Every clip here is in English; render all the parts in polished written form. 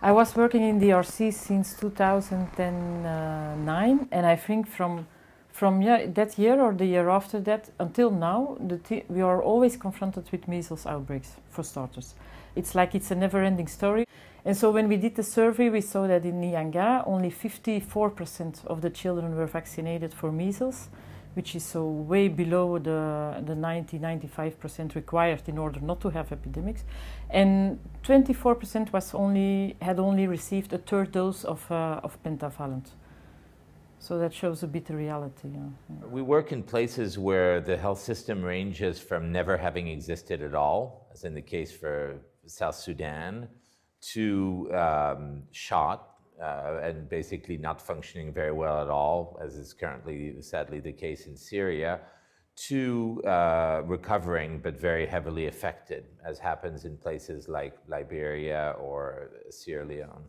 I was working in the RC since 2009, and I think from that year or the year after that until now, we are always confronted with measles outbreaks, for starters. It's like it's a never-ending story. And so when we did the survey, we saw that in Nyanga, only 54% of the children were vaccinated for measles, which is so way below the 90–95% required in order not to have epidemics. And 24% had only received a third dose of pentavalent. So that shows a bit the reality. Yeah. We work in places where the health system ranges from never having existed at all, as in the case for South Sudan, to shot and basically not functioning very well at all, as is currently sadly the case in Syria, to recovering but very heavily affected, as happens in places like Liberia or Sierra Leone.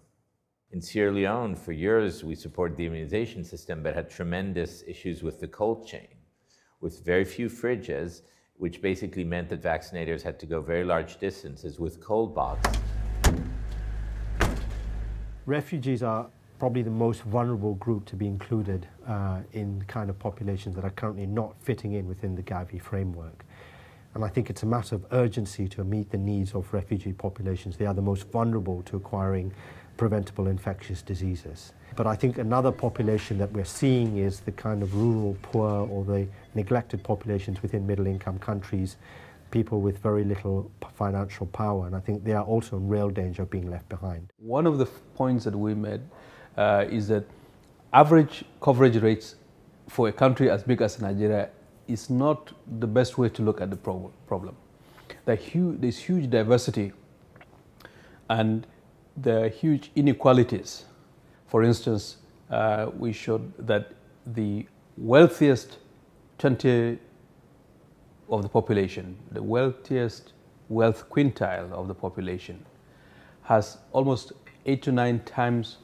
In Sierra Leone, for years, we supported the immunization system, but had tremendous issues with the cold chain, with very few fridges, which basically meant that vaccinators had to go very large distances with cold boxes. Refugees are probably the most vulnerable group to be included in kind of populations that are currently not fitting in within the Gavi framework. And I think it's a matter of urgency to meet the needs of refugee populations. They are the most vulnerable to acquiring preventable infectious diseases. But I think another population that we're seeing is the kind of rural poor or the neglected populations within middle-income countries, people with very little financial power, and I think they are also in real danger of being left behind. One of the points that we made is that average coverage rates for a country as big as Nigeria is not the best way to look at the problem. There's huge diversity and there are huge inequalities. For instance, we showed that the wealthiest 20 of the population, the wealthiest wealth quintile of the population, has almost 8 to 9 times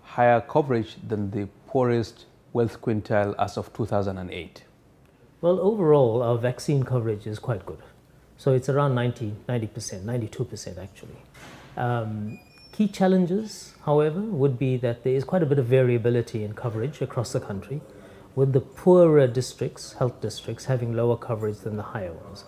higher coverage than the poorest wealth quintile as of 2008. Well, overall, our vaccine coverage is quite good. So it's around 90%, 92% actually. Key challenges, however, would be that there is quite a bit of variability in coverage across the country, with the poorer districts, health districts, having lower coverage than the higher ones,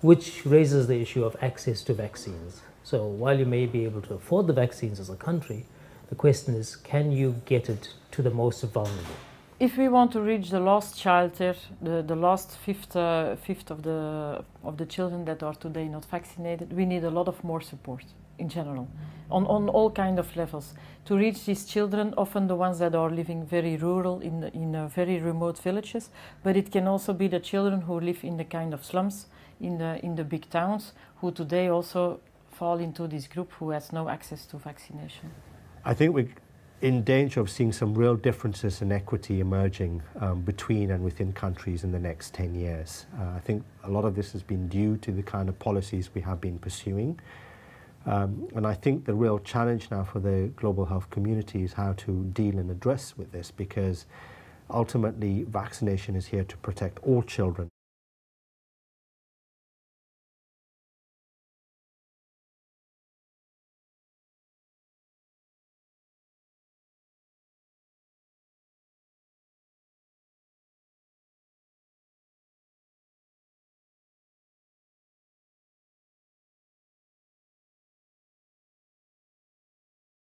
which raises the issue of access to vaccines. So while you may be able to afford the vaccines as a country, the question is, can you get it to the most vulnerable? If we want to reach the last child there, the last fifth of the children that are today not vaccinated, we need a lot of more support in general, on all kind of levels. To reach these children, often the ones that are living very rural in very remote villages, but it can also be the children who live in the kind of slums, in the big towns, who today also fall into this group who has no access to vaccination. I think we're in danger of seeing some real differences in equity emerging between and within countries in the next 10 years. I think a lot of this has been due to the kind of policies we have been pursuing. And I think the real challenge now for the global health community is how to deal and address with this, because ultimately vaccination is here to protect all children.